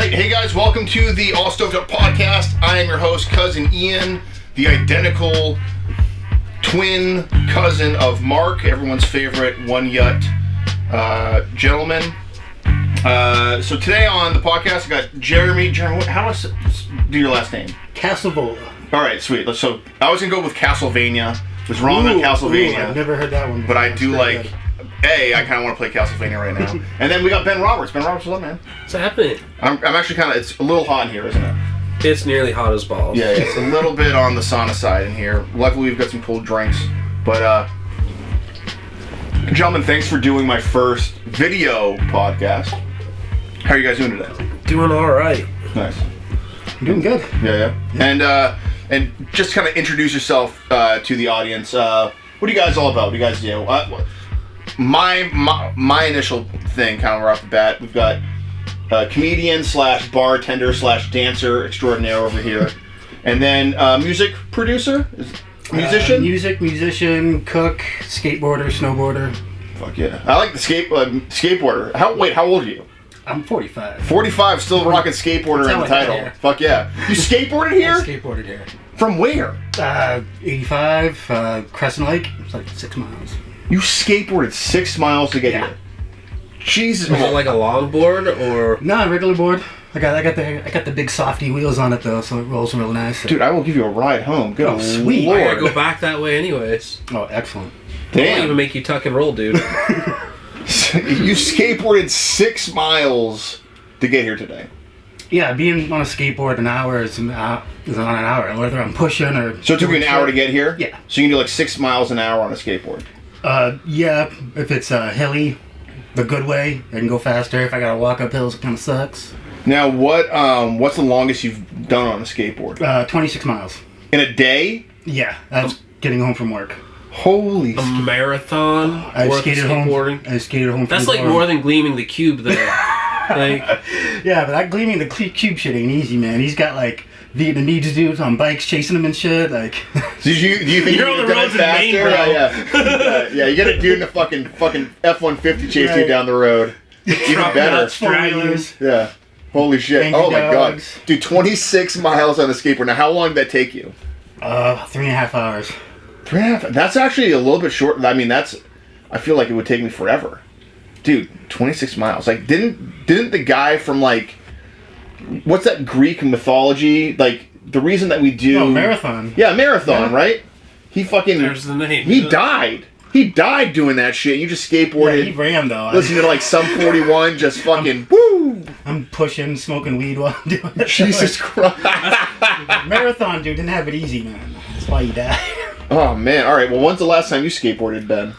right, hey guys, welcome to the All Stoked Up podcast. I am your host, Cousin Ian, the identical twin cousin of Mark, everyone's favorite one yut gentleman. So today on the podcast, I got Jeremy. Jeremy, how do I do your last name? Castlevania. All right, sweet. So I was gonna go with Castlevania. Was wrong on Castlevania. I've never heard that one before. But I do like. I kind of want to play Castlevania right now. And then we got Ben Roberts. Ben Roberts, what's up, man? What's happening? I'm actually kind of. It's a little hot in here, isn't it? It's nearly hot as balls. Yeah, it's a little bit on the sauna side in here. Luckily, we've got some cold drinks. But, gentlemen, thanks for doing my first video podcast. How are you guys doing today? Doing all right. Nice. Doing good. Yeah. And just kind of introduce yourself to the audience. What are you guys all about? What do you guys do? My initial thing, kind of right off the bat, we've got comedian / bartender / dancer extraordinaire over here, and then music producer, musician, musician, cook, skateboarder, snowboarder. Fuck yeah! I like the skateboarder. How old are you? I'm 45. 45, still rocking skateboarder in the title. Fuck yeah! You skateboarded here? I skateboarded here. From where? 85, Crescent Lake. It's like 6 miles. You skateboarded 6 miles to get here. Jesus. Was it like a longboard or? No, regular board. I got the big softy wheels on it though, so it rolls real nice. Dude, I will give you a ride home. Good sweet. Lord. I gotta go back that way anyways. Oh, excellent. I won't Damn. even make you tuck and roll, dude. You skateboarded 6 miles to get here today. Yeah, being on a skateboard an hour is on an hour, whether I'm pushing or. So it took you an hour to get here? Yeah. So you can do like 6 miles an hour on a skateboard? Yeah, if it's hilly, the good way, I can go faster. If I gotta walk up hills, it kind of sucks. Now, what's the longest you've done on a skateboard? 26 miles. In a day? Yeah, I was getting home from work. Holy A marathon I worth of skated skateboarding. home. I skated home. That's from like the more than gleaming the cube there. Like, yeah, but that gleaming the cube shit ain't easy, man. He's got like Vietnamese dudes on bikes chasing him and shit. Like, do you think You're you on could the have done it roads in Maine, faster? bro. Yeah. You got a dude in a fucking F-150 chasing you Right. down the road. Even better. nuts, trailers. Yeah. Holy shit. Angry Oh my dogs. god. Dude, 26 miles on a skateboard. Now, how long did that take you? 3.5 hours. 3.5. That's actually a little bit short. I mean, I feel like it would take me forever. Dude, 26 miles. Like, didn't the guy from, like, what's that Greek mythology? Like, the reason that we do... Oh, marathon. Yeah, marathon, Yeah. right? He fucking... there's the name. He died. He died doing that shit. You just Yeah, skateboarded. he ran though. Listening to, like, Sum 41, just fucking... Woo! I'm pushing, smoking weed while I'm doing it. Jesus Christ. Marathon dude didn't have it easy, man. That's why he died. Oh, man. All right, well, when's the last time you skateboarded, Ben?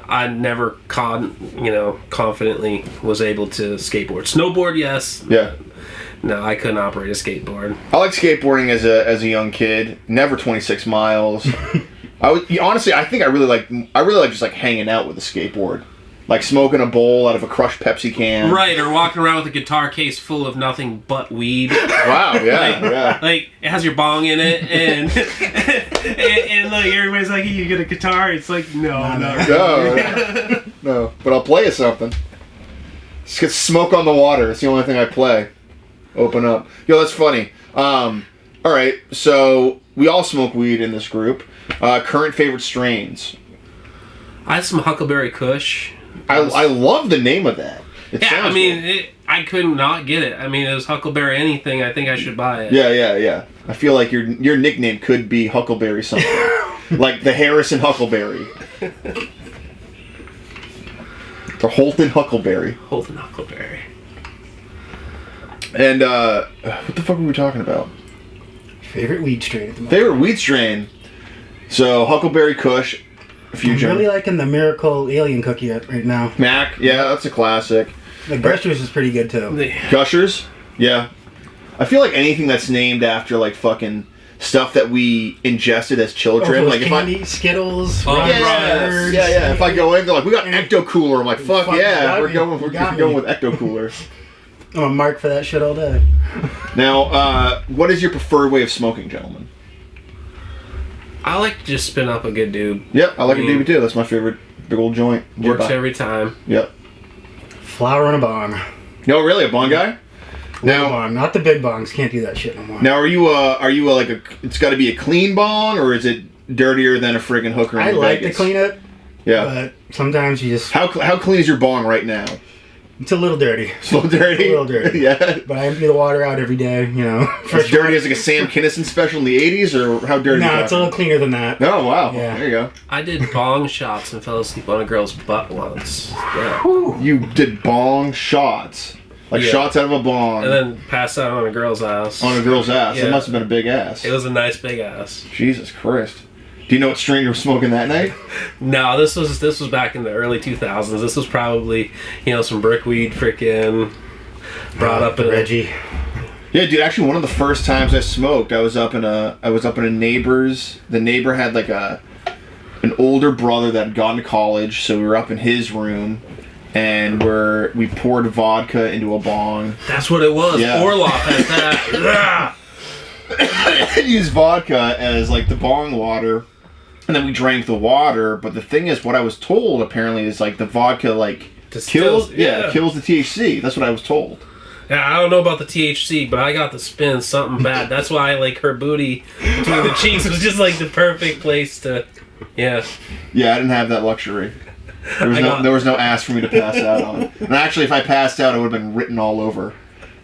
I never confidently was able to skateboard. Snowboard, yes. Yeah. No, I couldn't operate a skateboard. I like skateboarding as a young kid. Never 26 miles. Honestly, I think I really like just like hanging out with a skateboard, like smoking a bowl out of a crushed Pepsi can. Right, or walking around with a guitar case full of nothing but weed. Wow. Yeah. Like it has your bong in it, and and like everybody's like, "You get a guitar?" It's like, no. No. But I'll play you something. Just get smoke on the water. It's the only thing I play. Open up. Yo, that's funny. All right. So we all smoke weed in this group. Current favorite strains. I had some Huckleberry Kush. I love the name of that. It Yeah, sounds I mean, good. I could not get it. I mean, it was Huckleberry anything. I think I should buy it. Yeah. I feel like your nickname could be Huckleberry something. Like the Harrison Huckleberry. The Holton Huckleberry. Holden Huckleberry. And what the fuck were we talking about? Favorite weed strain at the moment. Favorite weed strain. So Huckleberry Kush, I'm Fusion. really liking the Miracle Alien Cookie right now. Mac, yeah, that's a classic. The Gushers is pretty good too. Gushers, yeah. I feel like anything that's named after like fucking stuff that we ingested as children, like candy, Skittles, Oh, Runs, yeah. If I go in, they're like, we got Ecto Cooler. I'm like, fuck Fuck, yeah, you we're got going me. with Ecto Cooler. I'm a mark for that shit all day. Now, what is your preferred way of smoking, gentlemen? I like to just spin up a good doob. Yep, I like a doobie too. That's my favorite big old joint. Works Jibba. every time. Yep. Flower in a barn. No, really, a bong guy? Little Now, bong, not the big bongs. Can't do that shit no more. now, are you like a? It's got to be a clean bong, or is it dirtier than a friggin' hooker in I like to Vegas? clean it, Yeah. but sometimes you just How clean is your bong right now? it's a little dirty. It's a little dirty. A little dirty. Yeah. But I empty the water out every day. You know, As dirty as like a Sam Kinison special in the '80s, or how dirty? No, are you it's a talking? little cleaner than that. Oh wow! Yeah. There you go. I did bong shots and fell asleep on a girl's butt once. Yeah. You did bong shots, like Yeah. shots out of a bong And then passed out on a girl's ass. on a girl's ass. It Yeah. must have been a big ass. It was a nice big ass. Jesus Christ! Do you know what strain you were smoking that night? No, this was back in the early 2000s. This was probably, some brickweed freaking brought up in Reggie. Yeah, dude. Actually, one of the first times I smoked, I was up in a neighbor's. The neighbor had like an older brother that had gone to college, so we were up in his room, and we poured vodka into a bong. That's what it was. Yeah. Orloff had that. And used vodka as like the bong water, and then we drank the water. But the thing is, what I was told apparently is like the vodka like Distills- kills the THC. That's what I was told. Yeah, I don't know about the THC, but I got the spin something bad. That's why like her booty between the cheeks was just like the perfect place to. Yeah. Yeah, I didn't have that luxury. There was no ass for me to pass out on. And actually, if I passed out, it would have been written all over.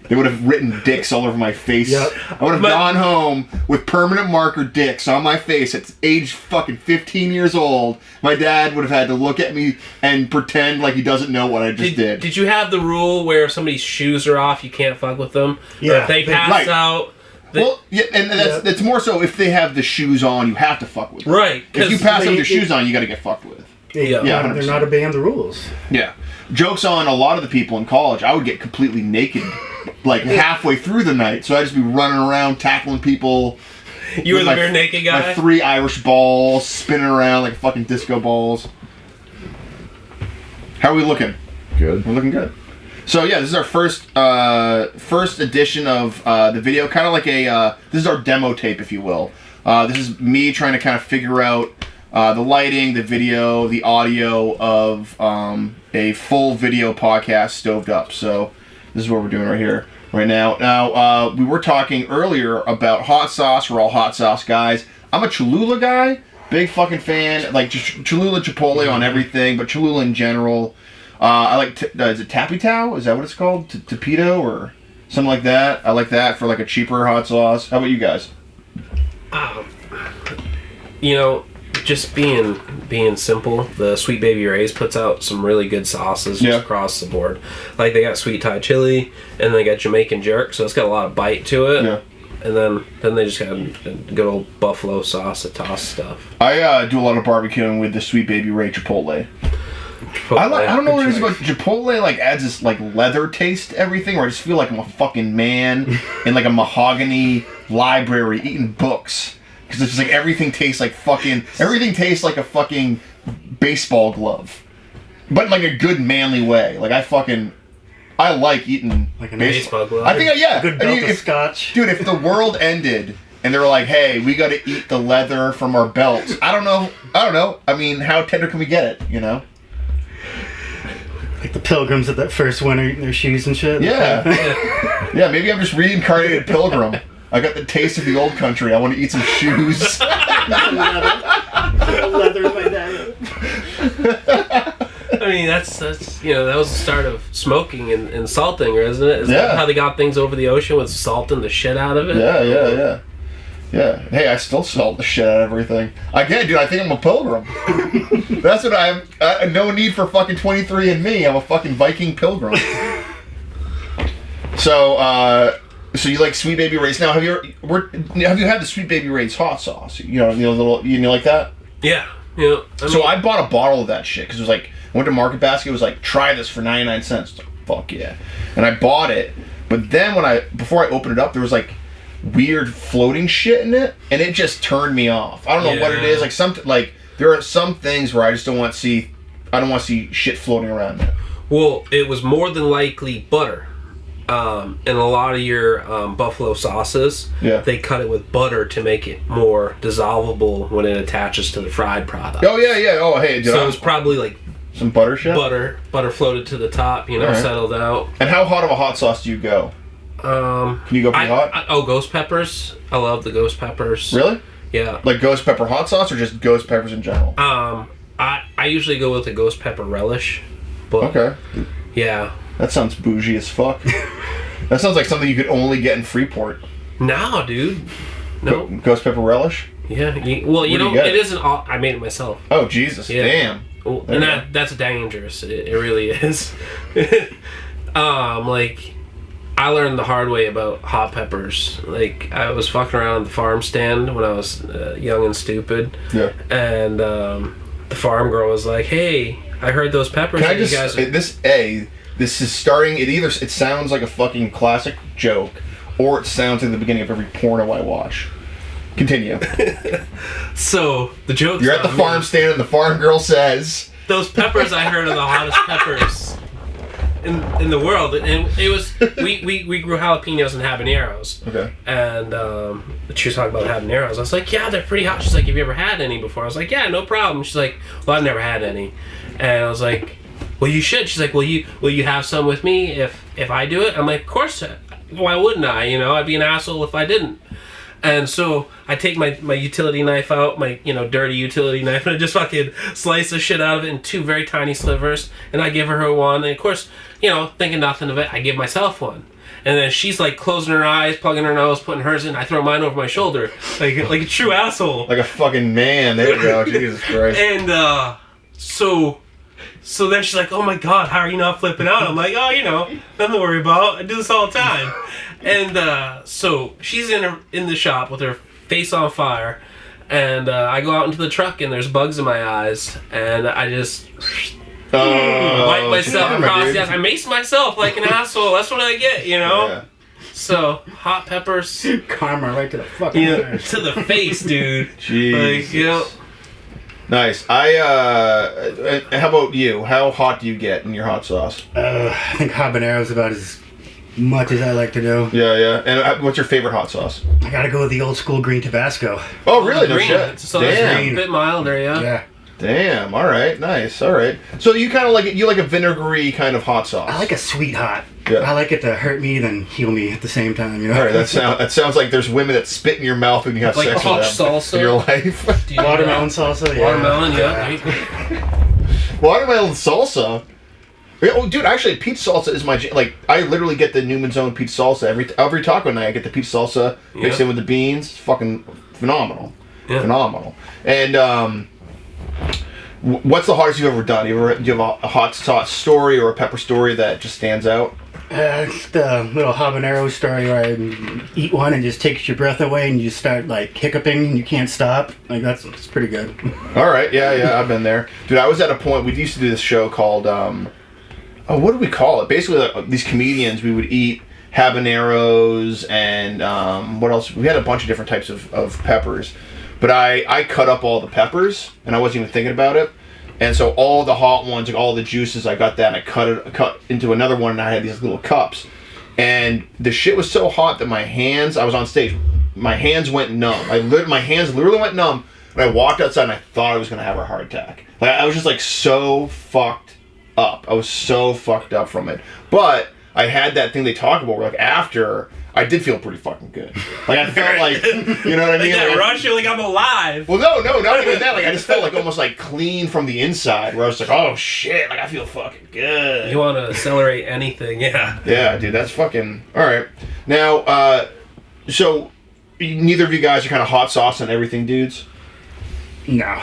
They would have written dicks all over my face. Yep. I would have gone home with permanent marker dicks on my face at age fucking 15 years old. My dad would have had to look at me and pretend like he doesn't know what I just did. Did you have the rule where if somebody's shoes are off, you can't fuck with them? Yeah. Or if they pass Right. out. Well, yeah, and that's more so if they have the shoes on, you have to fuck with them. Right. If you pass out with your it- shoes on, you got to get fucked with. Yeah. Yeah, They're 100%. not obeying the rules. Yeah. Joke's on a lot of the people in college. I would get completely naked, like halfway through the night. So I'd just be running around tackling people. You were with the my- bare naked guy? My 3 Irish balls spinning around like fucking disco balls. How are we looking? Good. We're looking good. So yeah, this is our first edition of the video. Kind of like this is our demo tape, if you will. This is me trying to kind of figure out the lighting, the video, the audio of a full video podcast stoved up. So this is what we're doing right now. Now, we were talking earlier about hot sauce. We're all hot sauce guys. I'm a Cholula guy. Big fucking fan. Like Cholula Chipotle on everything, but Cholula in general. I like, is it Tappy Tao? Is that what it's called? Tapito or something like that? I like that for like a cheaper hot sauce. How about you guys? Just being simple, the Sweet Baby Ray's puts out some really good sauces just Yeah. across the board. Like they got sweet Thai chili, and they got Jamaican jerk, so it's got a lot of bite to it. Yeah. And then they just got a good old buffalo sauce to toss stuff. I do a lot of barbecuing with the Sweet Baby Ray Chipotle. I don't know what it is about Chipotle. Like adds this like leather taste to everything, where I just feel like I'm a fucking man in like a mahogany library eating books. Because it's just like everything tastes like a fucking baseball glove, but in like a good manly way. Like I like eating Like a baseball glove. I think yeah. Good I belt mean, of scotch. Dude, if the world ended and they were like, "Hey, we got to eat the leather from our belts," I don't know. I mean, how tender can we get it? You know? Like the pilgrims at that first winter eating their shoes and shit. Yeah. Yeah. Maybe I'm just reincarnated pilgrim. I got the taste of the old country. I want to eat some shoes. Leather in my dad. I mean, that's that was the start of smoking and salting, isn't it? Is Yeah. that how they got things over the ocean, with salting the shit out of it? Yeah. Hey, I still salt the shit out of everything. Again, dude, I think I'm a pilgrim. That's what I am. No need for fucking 23andMe. I'm a fucking Viking pilgrim. So you like Sweet Baby Ray's? Now, have you had the Sweet Baby Ray's hot sauce? You like that? Yeah. So I bought a bottle of that shit because it was like, I went to Market Basket. It was like, try this for 99 cents. Like, fuck yeah. And I bought it. But then before I opened it up, there was like weird floating shit in it, and it just turned me off. I don't know what it is. Like there are some things where I just don't want to see shit floating around it. Well, it was more than likely butter. And a lot of your buffalo sauces, they cut it with butter to make it more dissolvable when it attaches to the fried product. Oh yeah. Oh hey, dude. So it was probably like Some butter shit? Butter floated to the top, Alright. settled out. And how hot of a hot sauce do you go? Can you go pretty hot? Ghost peppers. I love the ghost peppers. Really? Yeah. Like ghost pepper hot sauce or just ghost peppers in general? I usually go with the ghost pepper relish. But Okay. yeah. That sounds bougie as fuck. That sounds like something you could only get in Freeport. No, dude. No. Ghost pepper relish? Yeah. You do you get? it isn't all. I made it myself. Oh, Jesus. Yeah. Damn. Well, There and you go. that's dangerous. It really is. Like, I learned the hard way about hot peppers. Like, I was fucking around at the farm stand when I was young and stupid. Yeah. And the farm girl was like, "Hey, I heard those peppers Can I that just you guys are..." this is starting. It sounds like a fucking classic joke, or it sounds like the beginning of every porno I watch. Continue. So the joke. You're at the farm stand, and the farm girl says, Those peppers I heard are the hottest peppers in the world, and it was we grew jalapenos and habaneros. "Okay, And she was talking about habaneros. I was like, yeah, they're pretty hot. She's like, have you ever had any before? I was like, yeah, no problem. She's like, well, I've never had any. And I was like, well, you should. She's like, will you have some with me if I do it? I'm like, of course. Why wouldn't I? I'd be an asshole if I didn't. And so I take my utility knife out, my dirty utility knife, and I just fucking slice the shit out of it in 2 very tiny slivers, and I give her one. And of course, thinking nothing of it, I give myself one. And then she's like closing her eyes, plugging her nose, putting hers in. I throw mine over my shoulder, like a true asshole. like a fucking man." There you go. Jesus Christ. And so then she's like, "Oh my God, how are you not flipping out?" I'm like, "Oh, nothing to worry about. I do this all the time." And so she's in the shop with her face on fire, and I go out into the truck and there's bugs in my eyes, and I just wipe myself karma, across dude. the eyes. I mace myself like an asshole. That's what I get, Yeah. So hot peppers, Karma right to the fucking eyes. to the face, dude. Jeez. Like, Nice. How about you? How hot do you get in your hot sauce? I think habanero is about as much as I like to do. Yeah. And what's your favorite hot sauce? I gotta go with the old school green Tabasco. Oh, really? No green. shit. So Damn. it's a bit milder, yeah. Yeah. Damn. All right. Nice. All right. So you kind of like it. You like a vinegary kind of hot sauce. I like a sweet hot. Yeah. I like it to hurt me then heal me at the same time, All right. That sounds like there's women that spit in your mouth when you have Like sex hot with them salsa? in your life. Do you do Watermelon that? salsa, yeah. Watermelon, yeah. Watermelon salsa. Yeah, oh, dude, actually, peach salsa is my like. I literally get the Newman's Own peach salsa every taco night. I get the peach salsa mixed Yeah. in with the beans. It's fucking phenomenal, Yeah. phenomenal. And what's the hottest you've ever done? Do you have a hot sauce story or a pepper story that just stands out? It's the little habanero story where I eat one and just takes your breath away and you just start like hiccuping and you can't stop. Like it's pretty good. All right, yeah, I've been there, dude. I was at a point. We used to do this show called what did we call it? Basically, like, these comedians, we would eat habaneros and what else? We had a bunch of different types of peppers, but I cut up all the peppers and I wasn't even thinking about it. And so all the hot ones, like all the juices, I got that and I cut into another one, and I had these little cups. And the shit was so hot that my hands, I was on stage, my hands went numb. My hands literally went numb. And I walked outside and I thought I was gonna have a heart attack. Like I was just like so fucked up. I was so fucked up from it. But I had that thing they talk about where like after, I did feel pretty fucking good. Like I felt like, you know what I Like mean? that Like, rush, you're like, I'm alive. well, no, not even that. Like I just felt like almost like clean from the inside, where I was like, oh shit, like I feel fucking good. You want to accelerate anything, yeah. Yeah, dude, that's fucking all right. Now, so neither of you guys are kind of hot sauce on everything, dudes. No.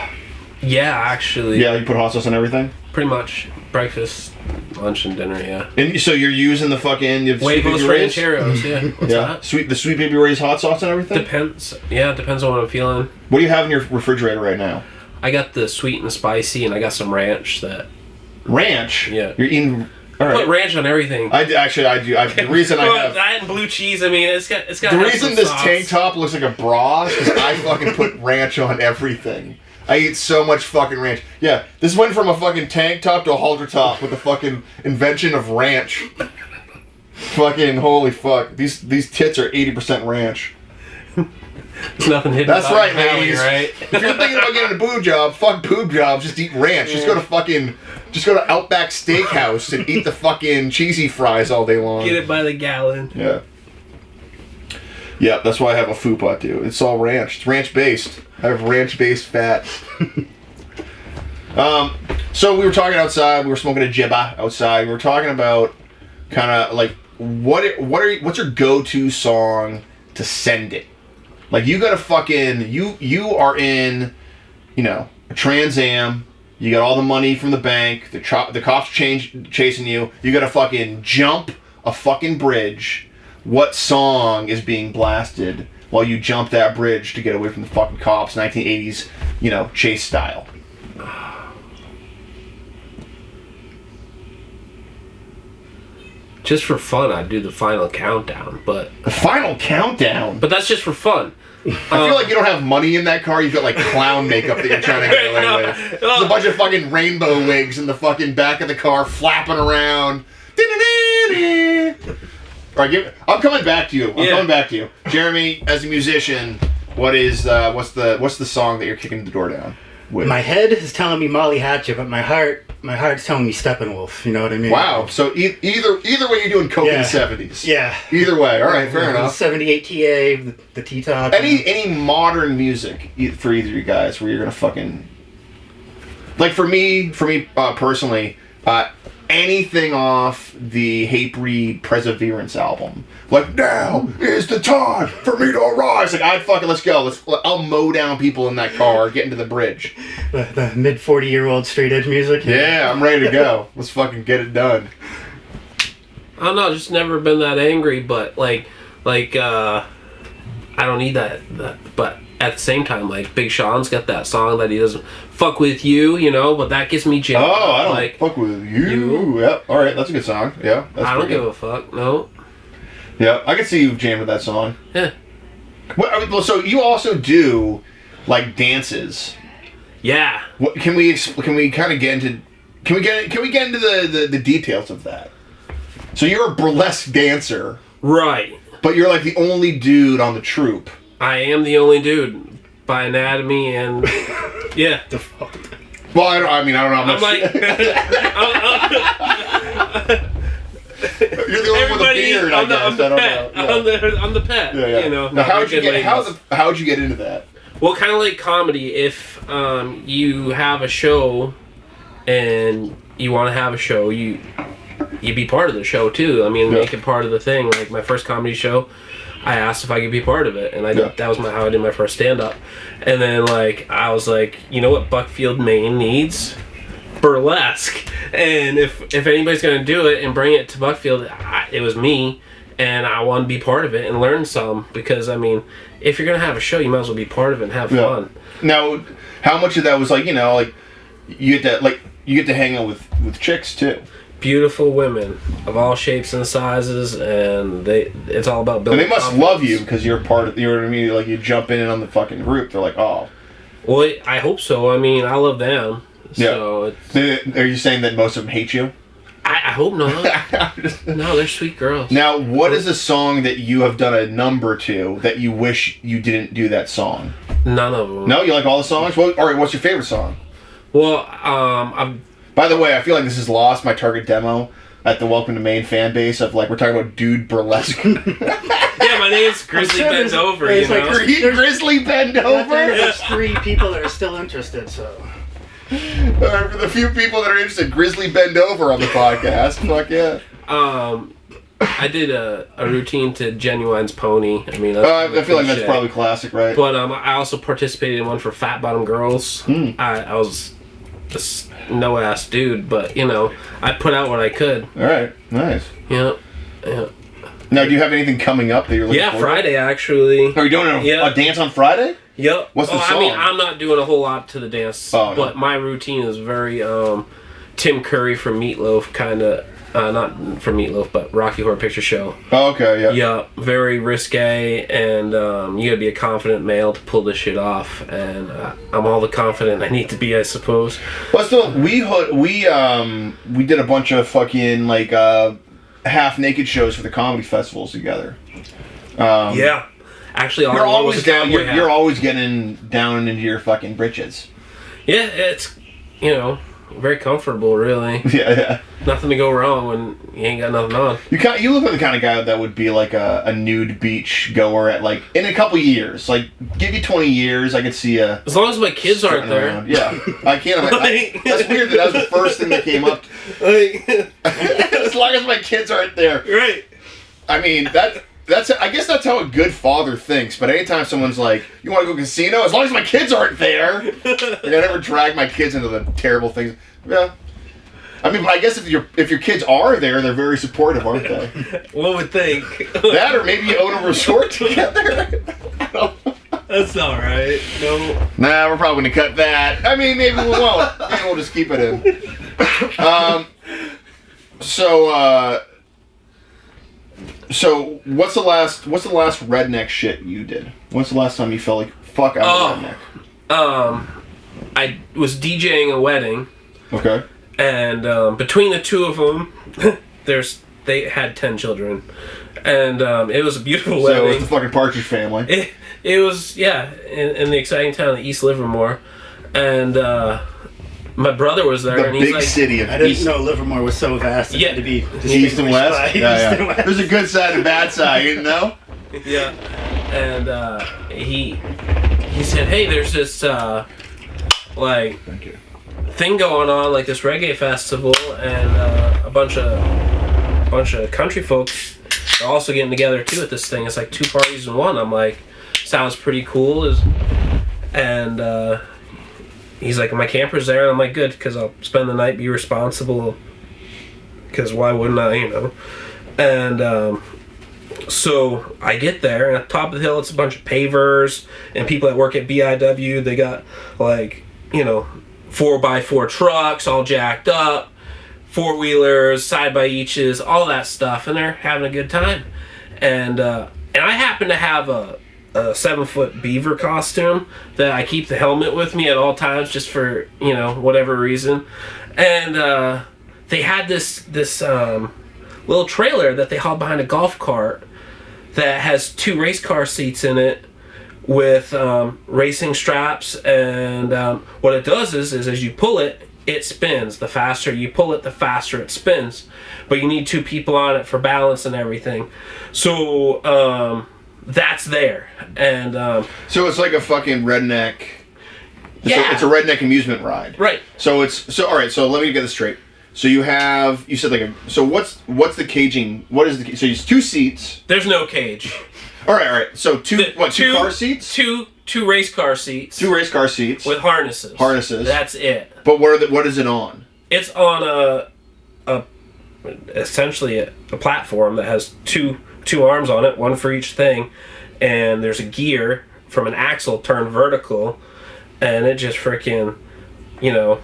Yeah, actually. Yeah, you put hot sauce on everything. Pretty much breakfast, lunch, and dinner, yeah. And so you're using the fucking Sweet Huevos Baby Ray's? rancheros, yeah. What's Yeah, that? the Sweet Baby Ray's hot sauce and everything. Depends. Yeah, depends on what I'm feeling. What do you have in your refrigerator right now? I got the sweet and spicy, and I got some ranch that... Ranch. Yeah. You're eating. All right. Put ranch on everything. I do. The reason I Well, have. that and blue cheese, I mean, it's got The reason this tank top looks like a bra is because I fucking put ranch on everything. I eat so much fucking ranch. Yeah, this went from a fucking tank top to a halter top with the fucking invention of ranch. Fucking holy fuck. These tits are 80% ranch. There's nothing hidden. That's about right, your belly, ladies. right? If you're thinking about getting a boob job, fuck boob jobs. Just eat ranch. Just go to Outback Steakhouse and eat the fucking cheesy fries all day long. Get it by the gallon. Yeah. Yeah, that's why I have a fupa too. It's all ranch. It's ranch based. I have ranch based fat. So we were talking outside. We were smoking a jibba outside. We were talking about kind of like what's your go-to song to send it? Like you gotta fucking you are in, a Trans Am. You got all the money from the bank. The cops chasing you. You gotta fucking jump a fucking bridge. What song is being blasted while you jump that bridge to get away from the fucking cops? 1980s, chase style. Just for fun, I'd do the Final Countdown, but The Final Countdown. that's just for fun. I feel like you don't have money in that car. You've got like clown makeup that you're trying to get away with. There's a bunch of fucking rainbow wigs in the fucking back of the car flapping around. All right, I'm coming back to you. Coming back to you, Jeremy. As a musician, what's the song that you're kicking the door down with? My head is telling me Molly Hatchet, but my heart's telling me Steppenwolf. You know what I mean? Wow. So either way, you're doing coke in the 70s. Yeah. Either way. All right. Fair enough. 78 TA, the T-top. Any modern music for either of you guys where you're gonna fucking like for me personally, anything off the Hatebreed Perseverance album. Like, now is the time for me to arise. Like, let's go. I'll mow down people in that car, get into the bridge. The mid 40-year-old straight edge music. Yeah, I'm ready to go. Let's fucking get it done. I don't know, just never been that angry, but like I don't need that. But at the same time, like Big Sean's got that song that he doesn't fuck with you, but that gets me jammed. Oh, I don't fuck with you. Yep. All right, that's a good song. Yeah, I don't give a fuck. No. Yeah, I can see you jamming with that song. Yeah. So you also do like dances. Yeah. Can we kind of get into? Can we get into the details of that? So you're a burlesque dancer, right? But you're like the only dude on the troupe. I am the only dude by anatomy and yeah. Well, I don't know. I'm like, you're the only one with a beard. I guess. I don't know. Yeah. I'm the pet. Yeah. Now, how'd you get into that? Well, kind of like comedy. If you have a show and you want to have a show, you be part of the show too. I mean, make it part of the thing. Like my first comedy show, I asked if I could be part of it, and that was how I did my first stand-up. And then I was like, you know what Buckfield, Maine needs? Burlesque. And if anybody's gonna do it and bring it to Buckfield, it was me, and I wanted to be part of it and learn some, because I mean, if you're gonna have a show, you might as well be part of it and have fun. Now, how much of that was you get to hang out with chicks too? Beautiful women of all shapes and sizes, and it's all about building. And they must love you because you're part of. You know what I mean? Like you jump in on the fucking group. They're like, oh. Well, I hope so. I mean, I love them. So are you saying that most of them hate you? I hope not. No, they're sweet girls. Now, what is a song that you have done a number to that you wish you didn't do that song? None of them. No, you like all the songs? Well, all right. What's your favorite song? Well, By the way, I feel like this has lost my target demo at the Welcome to Maine fan base of we're talking about dude burlesque. Yeah, my name's Grizzly Bend Over. Grizzly Bend Over? There's 3 people that are still interested, so. For the few people that are interested, Grizzly Bend Over on the podcast. Fuck yeah. I did a routine to Genuine's Pony. I mean, I feel like that's probably classic, right? But I also participated in one for Fat Bottom Girls. I was this no ass dude, but I put out what I could. All right, nice. Yeah. Now, do you have anything coming up that you're looking forward to? Friday actually. Are you doing a dance on Friday? Yep. What's the song? I mean, I'm not doing a whole lot to the dance, but my routine is very Tim Curry from Meatloaf, kind of. Not from Meatloaf, but Rocky Horror Picture Show. Oh, okay, yeah. Yeah, very risque, and you gotta be a confident male to pull this shit off, and I'm all the confident I need to be, I suppose. Well, still, we did a bunch of fucking half naked shows for the comedy festivals together. Yeah, Actually, all You're I wore was always a down. cowboy You're, hat. you're always getting down into your fucking britches. Yeah, it's, you know, very comfortable, really. Yeah. Nothing to go wrong when you ain't got nothing on. You look like the kind of guy that would be like a nude beach goer at like in a couple years. Like give you 20 years, I could see a. As long as my kids aren't there. Around. Yeah, I can't. That's weird. That was the first thing that came up. As long as my kids aren't there. Right. I mean that's. I guess that's how a good father thinks. But anytime someone's like, "You want to go casino?" As long as my kids aren't there. Like, I never drag my kids into the terrible things. Yeah. I mean, I guess if your kids are there, they're very supportive, aren't they? One would think. That, or maybe you own a resort together. That's not right. No. Nah, we're probably gonna cut that. I mean, maybe we won't. Maybe we'll just keep it in. So what's the last redneck shit you did? What's the last time you felt like fuck I'm a redneck? I was DJing a wedding. Okay. And between the two of them, they had 10 children, and it was a beautiful So wedding. it's the fucking Partridge Family. It was, yeah, in the exciting town of East Livermore, and my brother was there, The and he's big like, city of I didn't know Livermore was so vast. It Yeah. had to be East and West. by Yeah. East and West. There's a good side and bad side, you know. yeah, and he said, hey, there's this like Thank you. thing going on, like this reggae festival, and a bunch of country folks are also getting together too at this thing. It's like 2 parties in one. I'm like, sounds pretty cool. And he's like, my camper's there, and I'm like, good, because I'll spend the night, be responsible, because why wouldn't I, you know? And so I get there, and at the top of the hill, it's a bunch of pavers and people that work at BIW. They got, like, you know, 4x4 trucks all jacked up, 4-wheelers, side-by-eaches, all that stuff, and they're having a good time. And I happen to have a 7-foot beaver costume that I keep the helmet with me at all times, just for, you know, whatever reason. And they had this little trailer that they hauled behind a golf cart that has 2 race car seats in it with racing straps, and what it does is as you pull it, it spins. The faster you pull it, the faster it spins. But you need 2 people on it for balance and everything. So that's there. And So it's like a fucking redneck. Yeah. It's a redneck amusement ride. right. So all right. So let me get this straight. So you said like so what's the caging? What is so it's 2 seats. There's no cage. All right. So two car seats? Two race car seats. 2 race car seats with harnesses. That's it. But what is it on? It's on essentially a platform that has two arms on it, one for each thing, and there's a gear from an axle turned vertical, and it just freaking, you know.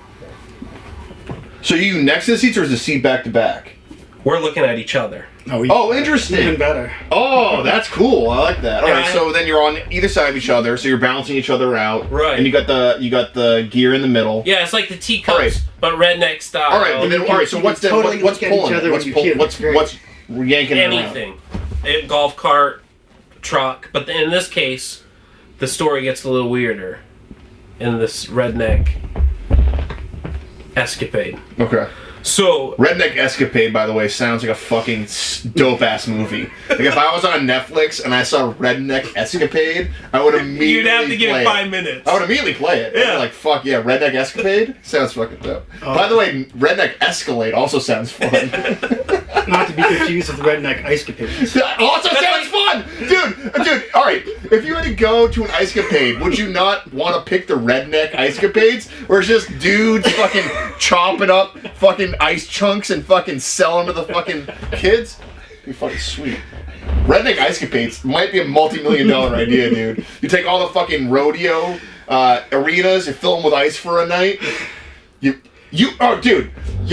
So you next to the seats, or is the seat back to back? We're looking at each other. Oh, interesting. Even better. Oh, that's cool. I like that. All right, Yeah. so then you're on either side of each other, so you're balancing each other out. Right. And you got the gear in the middle. Yeah, it's like the teacups, All right. but redneck style. All right, but then, all right. So You what's can the, totally what's look at each pulling? other It? What's when you pull, peel. what's Great. what's yanking it around? Anything. Golf cart, truck, but in this case, the story gets a little weirder in this redneck escapade. Okay. So Redneck Escapade, by the way, sounds like a fucking dope ass movie. Like if I was on Netflix and I saw Redneck Escapade, I would immediately you'd have to give play it 5 minutes. I would immediately play it. I'd be Yeah. like, fuck yeah, Redneck Escapade? Sounds fucking dope. By the way, Redneck Escalade also sounds fun. Not to be confused with redneck ice capades. That also sounds fun! Dude, alright, if you had to go to an ice capade, would you not want to pick the redneck ice capades? Where it's just dudes fucking chopping up fucking ice chunks and fucking selling to the fucking kids? It'd be fucking sweet. Redneck ice capades might be a multi-million-dollar idea, dude. You take all the fucking rodeo arenas, you fill them with ice for a night. You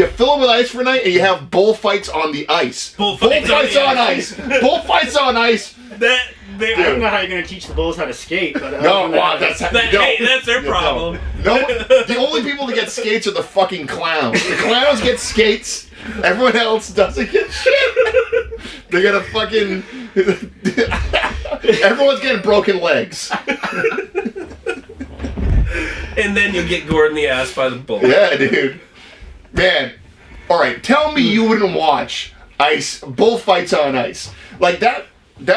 fill them with ice for a night and you have bullfights on the ice. Bullfights on the ice. Bullfights on ice. I don't know how you're going to teach the bulls how to skate, but No, wow, that's their problem. No, the only people that get skates are the fucking clowns. The clowns get skates. Everyone else doesn't get shit. They got a fucking. Everyone's getting broken legs. And then you'll get gored in the ass by the bull. Yeah, dude. Man. Alright, tell me you wouldn't watch bullfights on ice. Like, that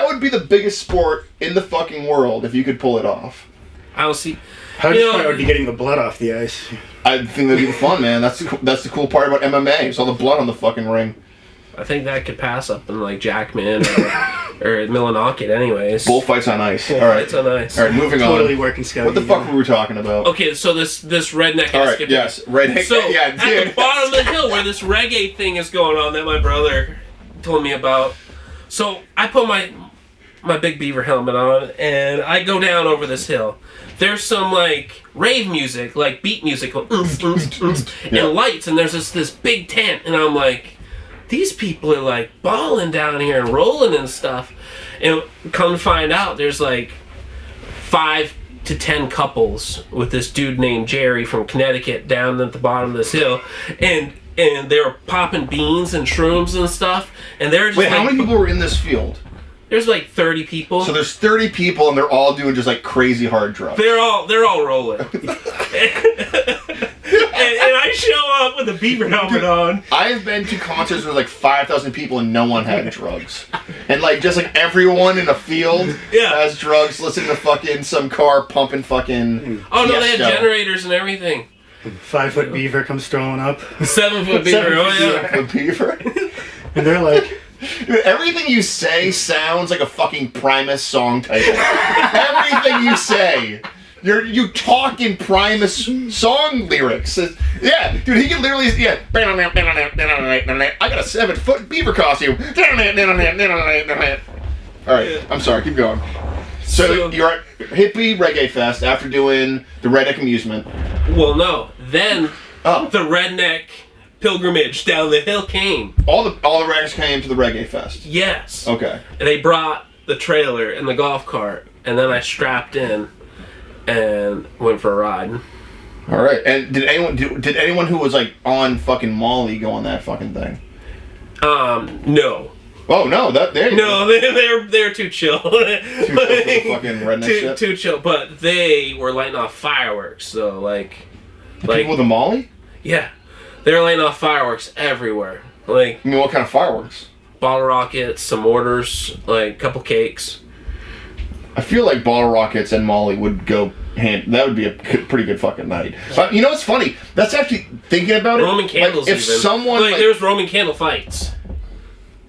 would be the biggest sport in the fucking world if you could pull it off. I don't see. How You just know- fun it would be getting the blood off the ice. I think that'd be fun, man. That's the cool part about MMA. It's all the blood on the fucking ring. I think that could pass up in like Jackman or Millinocket anyways. Bullfights on ice. Alright. Bullfights on ice. Alright, moving Totally on. working scout. What the fuck were we talking about? Okay, so this redneck Alright, escapade. yes. Redneck. So yeah, at the dude. bottom of the hill where this reggae thing is going on that my brother told me about. So I put my big beaver helmet on and I go down over this hill. There's some like rave music, like beat music, going, Yeah. and lights, and there's this big tent, and I'm like, these people are like balling down here and rolling and stuff. And come to find out, there's like 5 to 10 couples with this dude named Jerry from Connecticut down at the bottom of this hill, and they were popping beans and shrooms and stuff. And they're just Wait, like, how many people were in this field? There's like 30 people. So there's 30 people and they're all doing just like crazy hard drugs. They're all rolling. and I show up with a beaver helmet on. I have been to concerts with like 5,000 people and no one had drugs. And like just like everyone in a field has drugs, listening to fucking some car pumping fucking. Oh no, they had Tiesto. generators and everything. 5-foot beaver comes strolling up, 7-foot beaver. Oh yeah. With beaver. and they're like, Dude, everything you say sounds like a fucking Primus song title. Everything you say. You talk in Primus song lyrics. Yeah, dude, he can literally, yeah. I got a 7-foot beaver costume. Alright, I'm sorry, keep going. So you're at Hippie Reggae Fest after doing the Redneck Amusement. Well, no. Then Oh. the redneck pilgrimage down the hill came. All the Reggae came to the Reggae Fest. Yes. Okay. And they brought the trailer and the golf cart, and then I strapped in and went for a ride. Alright, and did anyone who was like on fucking Molly go on that fucking thing? No. Oh no, there you go. No, they're too chill. Too chill for the fucking redneck shit? Too chill, but they were lighting off fireworks, so like People with a Molly? yeah, they were lighting off fireworks everywhere. Like I mean, what kind of fireworks? bottle rockets, some mortars, like a couple cakes. I feel like bottle rockets and Molly would go hand. That would be a pretty good fucking night. But you know what's funny? That's actually thinking about it. Roman candles. Like, if even. someone like, like, there was Roman candle fights.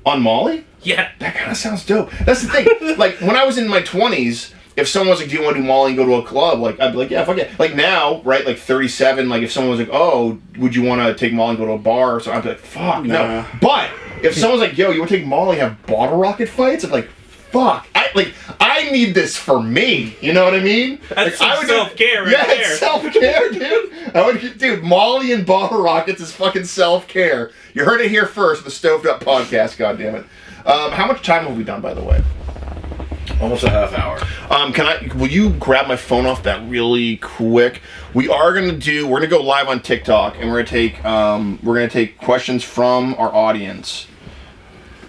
on Molly, Yeah. that kind of sounds dope. That's the thing. Like when I was in my 20s, if someone was like, "Do you want to do Molly and go to a club?" Like I'd be like, "Yeah, fuck it." Like now, right? Like 37. Like if someone was like, "Oh, would you want to take Molly and go to a bar?" So I'd be like, "Fuck no." Nah. But if someone's like, "Yo, you want to take Molly and have bottle rocket fights?" I'm like, "Fuck." I need this for me. You know what I mean? That's like, some self-care right yeah, there. it's self-care, dude. Dude, Molly and bottle rockets is fucking self-care. You heard it here first, the Stoved Up Podcast, goddammit. How much time have we done, by the way? Almost a half hour. Will you grab my phone off that really quick? We're gonna go live on TikTok and we're gonna take questions from our audience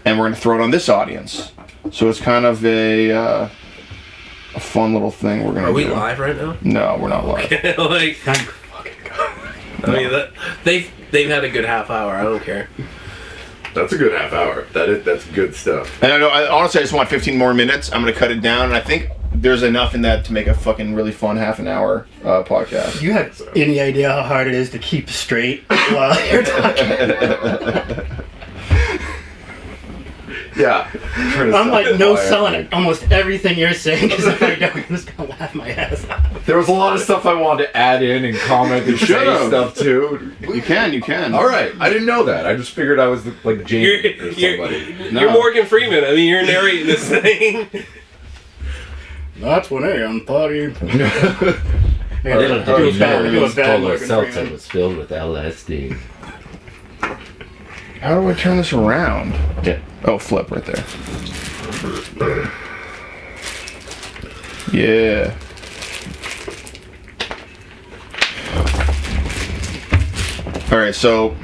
and we're gonna throw it on this audience. So it's kind of a fun little thing we're gonna do. Are we live right now? No, we're not live. Like, thank fucking God. I mean, they've had a good half hour. I don't care. That's a good half hour. That's good stuff. And honestly, I just want 15 more minutes. I'm gonna cut it down, and I think there's enough in that to make a fucking really fun half an hour podcast. Do you have any idea how hard it is to keep straight while you're talking? Yeah. I'm like no selling almost everything you're saying because if I don't, I'm just gonna laugh my ass off. There was a lot of stuff I wanted to add in and comment and say should've. stuff too. You can. All right, I didn't know that. I just figured I was like James or somebody. You're Morgan Freeman. I mean, you're narrating this thing. That's when I'm party. Little did do a you bad- know do a this bad Polar Morgan Seltzer Freeman. was filled with LSD. How do I turn this around? Yeah. Oh, flip right there. Yeah. All right, so.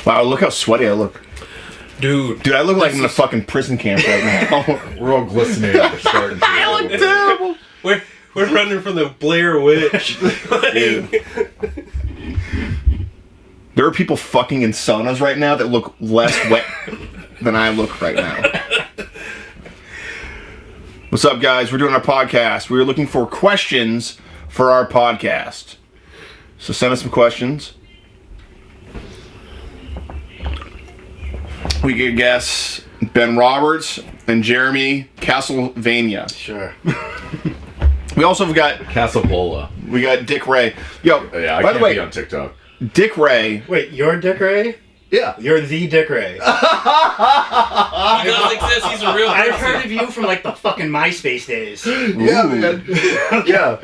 Wow, look how sweaty I look. Dude. Dude, I look like I'm in a fucking prison camp right now. We're all glistening. We're starting to. I look terrible. We're running from the Blair Witch. Dude. There are people fucking in saunas right now that look less wet than I look right now. What's up, guys? We're doing our podcast. We're looking for questions for our podcast. So send us some questions. We could guess Ben Roberts and Jeremy Castlevania. Sure. We also have got Casavola. Dick Ray. Yo, Yeah, I by can't the way, be on TikTok. Dick Ray. Wait, you're Dick Ray? Yeah. You're the Dick Ray. He does exist. He's a real person. I've heard of you from like the fucking MySpace days. Yeah, man. Yeah.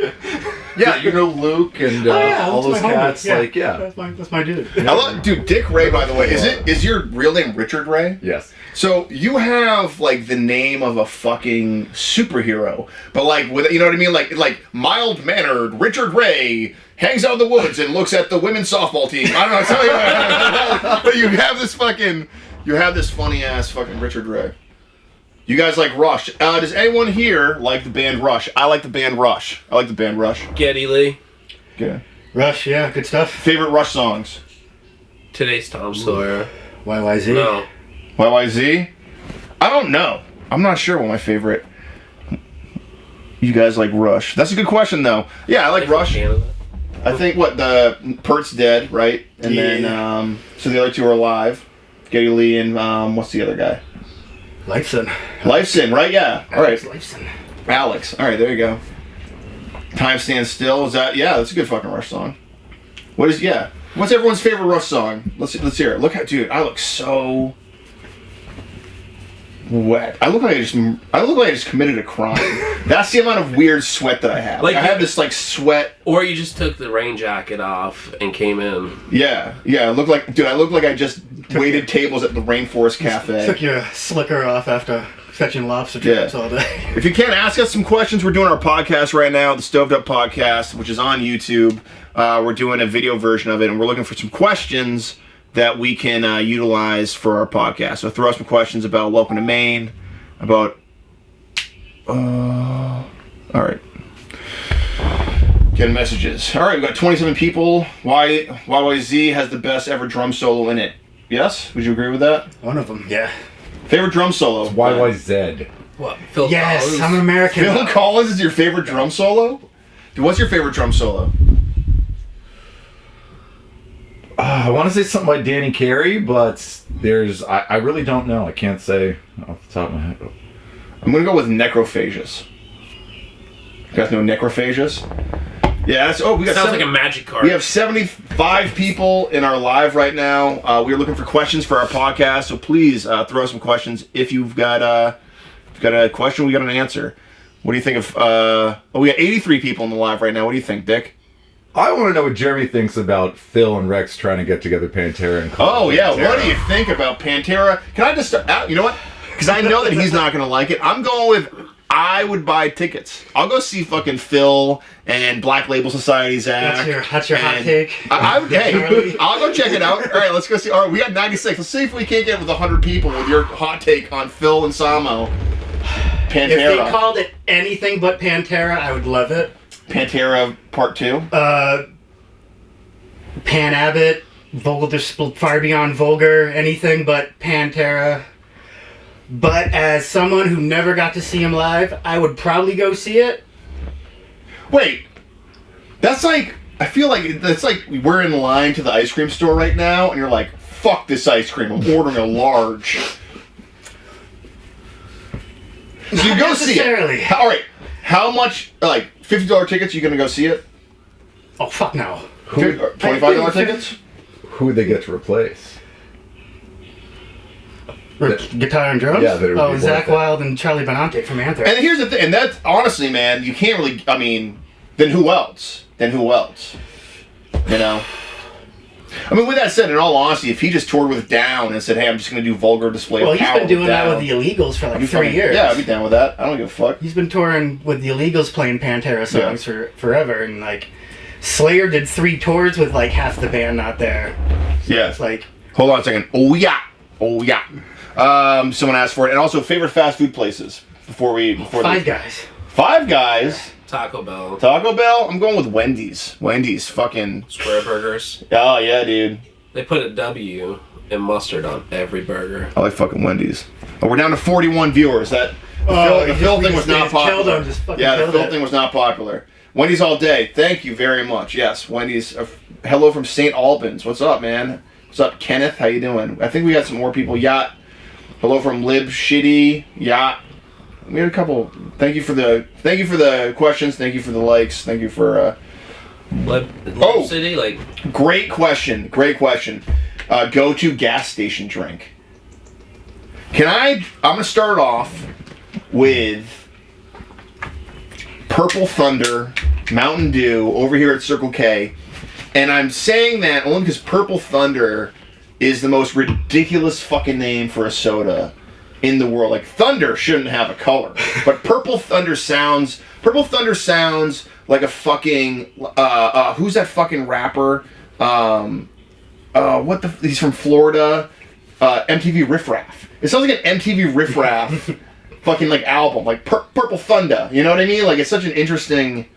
Yeah, you know Luke and all those that's my homie. cats. Like, yeah. That's my dude. I love, dude, Dick Ray, by the way, is your real name Richard Ray? Yes. So you have like the name of a fucking superhero, but like with, you know what I mean, like mild mannered Richard Ray hangs out in the woods and looks at the women's softball team. I don't know, but you have this funny ass fucking Richard Ray. You guys like Rush? Does anyone here like the band Rush? I like the band Rush. Geddy Lee. Okay. Rush, yeah, good stuff. Favorite Rush songs? Today's Tom Sawyer. YYZ. No. YYZ? I don't know. I'm not sure what my favorite. You guys like Rush? That's a good question, though. Yeah, I like Rush. I think the Pert's dead, right? And then so the other two are alive. Geddy Lee and what's the other guy? Lifeson, right? Yeah. All right. Lifeson. Alex. All right, there you go. Time Stands Still. Is that? Yeah, that's a good fucking Rush song. What's everyone's favorite Rush song? Let's hear it. Look how, dude, I look so wet. I look like I just committed a crime. That's the amount of weird sweat that I have. Like I have this like sweat. Or you just took the rain jacket off and came in. Yeah. I look like I just waited tables at the Rainforest Cafe. Took your slicker off after fetching lobster traps all day. If you can't ask us some questions, we're doing our podcast right now, the Stoved Up Podcast, which is on YouTube. We're doing a video version of it, and we're looking for some questions that we can utilize for our podcast. So throw us some questions about Welcome to Maine, about... all right. Getting messages. All right, we've got 27 people. YYZ has the best ever drum solo in it. Yes? Would you agree with that? One of them, yeah. Favorite drum solo? YYZ. What? Phil Yes, Collins? I'm an American. Phil Collins is your favorite drum solo? Dude, what's your favorite drum solo? I want to say something by Danny Carey, but I really don't know. I can't say off the top of my head. I'm going to go with Necrophagus. You guys know Necrophagus? Yeah, we got Sounds like a magic card. We have 75 people in our live right now. We're looking for questions for our podcast, so please throw us some questions. If you've got a question, we got an answer. What do you think of... we got 83 people in the live right now. What do you think, Dick? I want to know what Jeremy thinks about Phil and Rex trying to get together Pantera and Oh, yeah. Pantera. What do you think about Pantera? Can I just... you know what? Because I know that he's not going to like it. I'm going with... I would buy tickets. I'll go see fucking Phil and Black Label Society, Zach. That's your hot take. Hey, I'll go check it out. All right, let's go see. All right, we got 96. Let's see if we can't get with 100 people with your hot take on Phil and Samo. Pantera. If they called it anything but Pantera, I would love it. Pantera Part 2. Pan Abbott, Far Beyond Vulgar, anything but Pantera. But as someone who never got to see him live, I would probably go see it. Wait, that's like, I feel like that's like we're in line to the ice cream store right now, and you're like, fuck this ice cream, I'm ordering a large. So you go see it. All right, how much, like $50 tickets, you gonna go see it? Oh, fuck no. $25 tickets? Who would they get to replace? Guitar and drums? Yeah, that it would be Zach worth it. Wild and Charlie Benante from Anthrax. And here's the thing, and that's honestly, man, you can't really. I mean, then who else? You know. I mean, with that said, in all honesty, if he just toured with Down and said, "Hey, I'm just going to do Vulgar Display Well, of he's Power been doing that Down," with the Illegals for I'd like be 3 fine. years. Yeah, I'd be down with that. I don't give a fuck. He's been touring with the Illegals playing Pantera songs for forever, and like Slayer did 3 tours with like half the band not there. So Yeah. it's like Hold on a second. Oh yeah. Someone asked for it, and also favorite fast food places before Five Guys. Five Guys. Taco Bell. Taco Bell. I'm going with Wendy's. Wendy's, fucking Square Burgers. Oh yeah, dude. They put a W and mustard on every burger. I like fucking Wendy's. Oh, we're down to 41 viewers. The Phil thing was not popular. Yeah, the Phil thing was not popular. Wendy's all day. Thank you very much. Yes, Wendy's. Hello from St. Albans. What's up, man? What's up, Kenneth? How you doing? I think we got some more people. Yacht. Hello from Lib Shitty. Yacht. We had a couple. Thank you for the questions. Thank you for the likes. Thank you for. Lib City, like. Great question. Go to gas station drink. I'm gonna start off with Purple Thunder Mountain Dew over here at Circle K, and I'm saying that only because Purple Thunder is the most ridiculous fucking name for a soda in the world. Like, thunder shouldn't have a color, but Purple Thunder sounds like a fucking who's that fucking rapper? He's from Florida. MTV Riff Raff. It sounds like an MTV Riff Raff fucking like album, like Purple Thunder. You know what I mean? Like, it's such an interesting.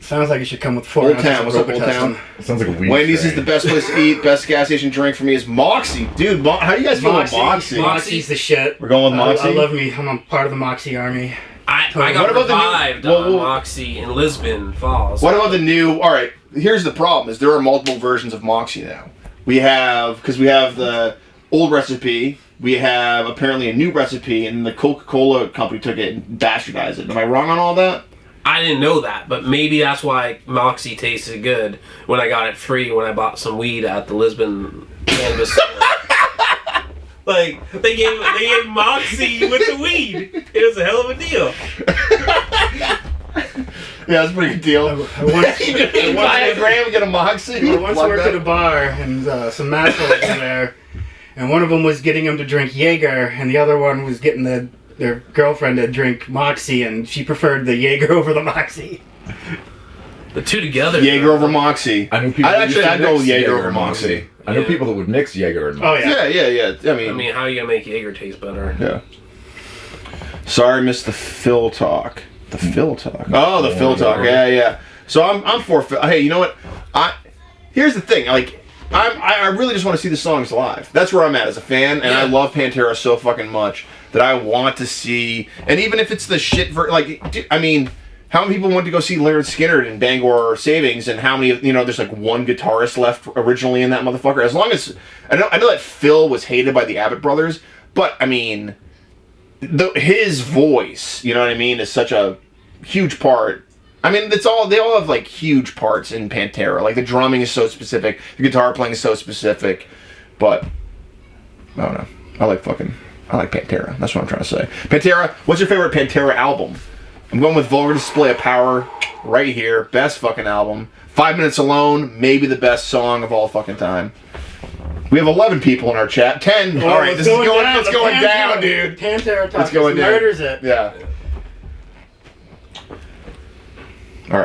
Sounds like it should come with 4 Old ounces Town. of What's up, Old Robitussin. Town? It sounds like a weed Wendy's strain. is the best place to eat. Best gas station drink for me is Moxie, dude. How do you guys feel about Moxie? Moxie's the shit. We're going with Moxie? I love me. I'm a part of the Moxie army. I What got about the new- revived Whoa, on whoa. Moxie in Lisbon Falls. What about the new? All right, here's the problem: is there are multiple versions of Moxie now. We have the old recipe. We have apparently a new recipe, and the Coca-Cola company took it and bastardized it. Am I wrong on all that? I didn't know that, but maybe that's why Moxie tasted good when I got it free when I bought some weed at the Lisbon cannabis store. Like, they gave Moxie with the weed. It was a hell of a deal. Yeah, that's a pretty good deal. I once Buy a gram, get a Moxie. I once Plug worked that. at a bar, and some assholes were there, and one of them was getting him to drink Jaeger, and the other one was getting their girlfriend to drink Moxie, and she preferred the Jaeger over the Moxie. The two together. Jaeger over Moxie. I know people. I'd go with mix Jaeger over and Moxie. I know Yeah. people that would mix Jaeger and Moxie. Oh yeah. Yeah. I I mean, how are you gonna make Jaeger taste better? Yeah. Sorry, missed the Phil talk. The Phil talk. Oh, the Phil talk. Yeah. So I'm for Phil. Hey, you know what? Here's the thing. Like, I really just want to see the songs live. That's where I'm at as a fan, and I love Pantera so fucking much that I want to see. And even if it's the shit dude, I mean, how many people went to go see Leonard Skinner in Bangor Savings, and how many? There's like one guitarist left originally in that motherfucker. As long as I know that Phil was hated by the Abbott brothers, but I mean, his voice, you know what I mean, is such a huge part. I mean, they all have like huge parts in Pantera. Like, the drumming is so specific, the guitar playing is so specific, but I don't know. I like Pantera. That's what I'm trying to say. Pantera, what's your favorite Pantera album? I'm going with Vulgar Display of Power right here. Best fucking album. 5 Minutes Alone, maybe the best song of all fucking time. We have 11 people in our chat. 10. Oh, All right, this is going. It's going down, Pantera, dude. Pantera talk It's going down. murders it. Yeah. All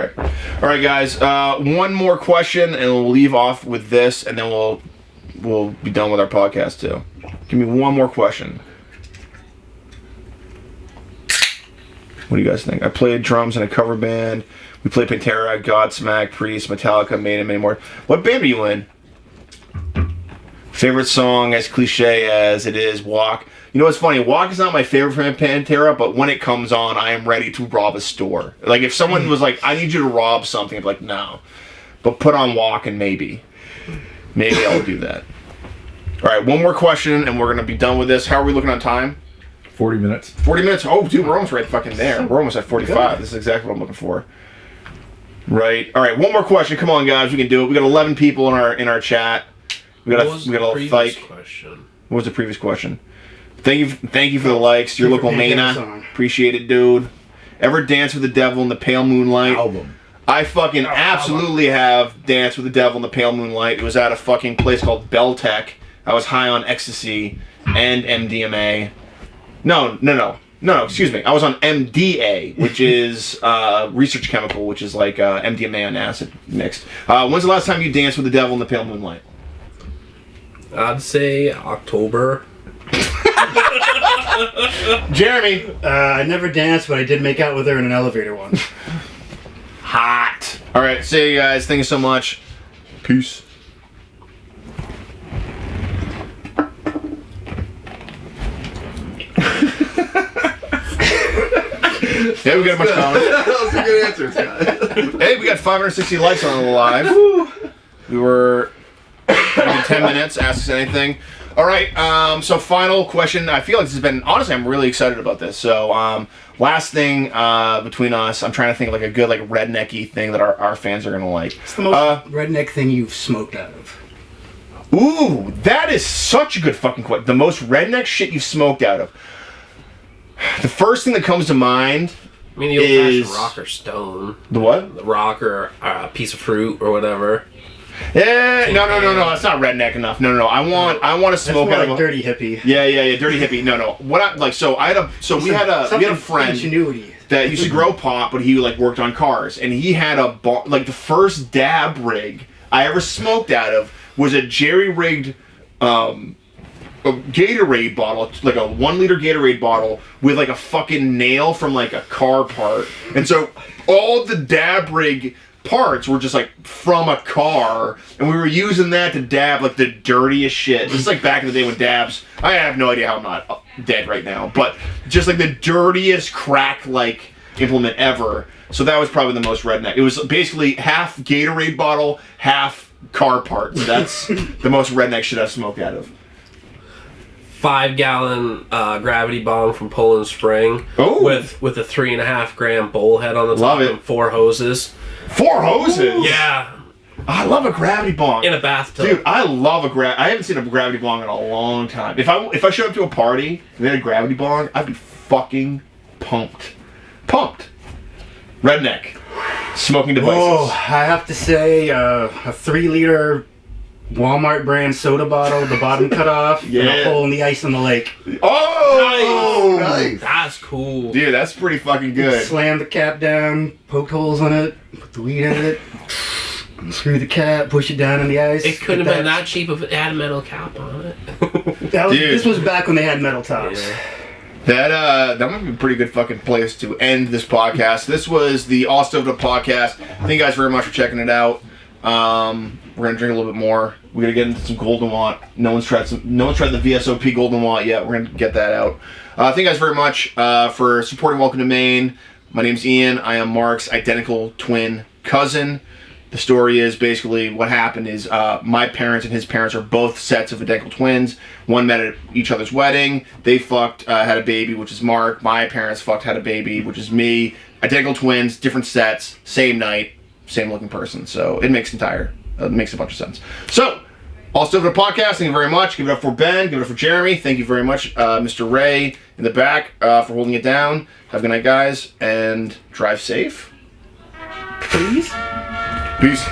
right, guys. One more question, and we'll leave off with this, and then we'll be done with our podcast too. Give me one more question. What do you guys think? I played drums in a cover band. We played Pantera, Godsmack, Priest, Metallica, Maiden, many more. What band are you in? Favorite song, as cliche as it is, Walk. You know what's funny? Walk is not my favorite from Pantera, but when it comes on, I am ready to rob a store. Like, if someone was like, I need you to rob something, I'd be like, no. But put on Walk and maybe I'll do that. All right, one more question, and we're going to be done with this. How are we looking on time? 40 minutes. 40 minutes? Oh, dude, we're almost right fucking there. We're almost at 45. This is exactly what I'm looking for. Right. All right, one more question. Come on, guys. We can do it. We got 11 people in our chat. We got a little fight. Question? What was the previous question? Thank you for the likes. Your local Pantera Mana. song. Appreciate it, dude. Ever dance with the devil in the pale moonlight? Album. I fucking absolutely have danced with the devil in the pale moonlight. It was at a fucking place called Beltec. I was high on ecstasy and MDMA. No, excuse me. I was on MDA, which is research chemical, which is like MDMA and acid mixed. When's the last time you danced with the devil in the pale moonlight? I'd say October. Jeremy. I never danced, but I did make out with her in an elevator once. Hot. All right, see you guys. Thank you so much. Peace. Yeah, we got a bunch of comments. That was a good answer, Scott. Hey, we got 560 likes on the live. We were maybe 10 minutes. Ask us anything. All right. So final question. I feel like this has been honestly. I'm really excited about this. So last thing between us, I'm trying to think of like a good like rednecky thing that our fans are gonna like. It's the most redneck thing you've smoked out of. Ooh, that is such a good fucking question. The most redneck shit you've smoked out of. The first thing that comes to mind. I mean, the old-fashioned rock or stone. The what? The rock or a piece of fruit or whatever. Yeah, no. That's not redneck enough. No. I want to smoke That's more out like of dirty hippie. Yeah, dirty hippie. No. What I like? So we had a friend Ingenuity. that used to grow pot, but he like worked on cars, and he had like the first dab rig I ever smoked out of was a jerry-rigged a Gatorade bottle, like a 1 liter Gatorade bottle with like a fucking nail from like a car part. And so all the dab rig parts were just like from a car, and we were using that to dab like the dirtiest shit. This is like back in the day when dabs, I have no idea how I'm not dead right now, but just like the dirtiest crack like implement ever. So that was probably the most redneck. It was basically half Gatorade bottle, half car parts. That's the most redneck shit I've smoked out of. 5-gallon gravity bong from Poland Spring. Oh. With a 3.5 gram bowl head on the top. Love it. And 4 hoses. 4 hoses? Yeah. I love a gravity bong. In a bathtub. Dude, I love I haven't seen a gravity bong in a long time. If I showed up to a party and they had a gravity bong, I'd be fucking pumped. Redneck. Smoking devices. Oh, I have to say, a 3-liter Walmart brand soda bottle, the bottom cut off, and Yeah. a hole in the ice in the lake. Oh! Nice. That's cool. Dude, that's pretty fucking good. Slam the cap down, poked holes in it, put the weed in it, screw the cap, push it down in the ice. It couldn't get have been that cheap if it had a metal cap on it. Dude. This was back when they had metal tops. Yeah. That might be a pretty good fucking place to end this podcast. This was the All Stoved Up podcast. Thank you guys very much for checking it out. We're gonna drink a little bit more. We're gonna get into some Golden Want. No one's tried the VSOP Golden Want yet. We're gonna get that out. Thank you guys very much for supporting Welcome to Maine. My name's Ian. I am Mark's identical twin cousin. The story is basically what happened is my parents and his parents are both sets of identical twins. One met at each other's wedding. They fucked, had a baby, which is Mark. My parents fucked, had a baby, which is me. Identical twins, different sets, same night, same looking person. So it makes makes a bunch of sense. So, All Stoved Up Podcast, thank you very much. Give it up for Ben, give it up for Jeremy. Thank you very much, Mr. Ray in the back, for holding it down. Have a good night, guys, and drive safe. Please? Peace.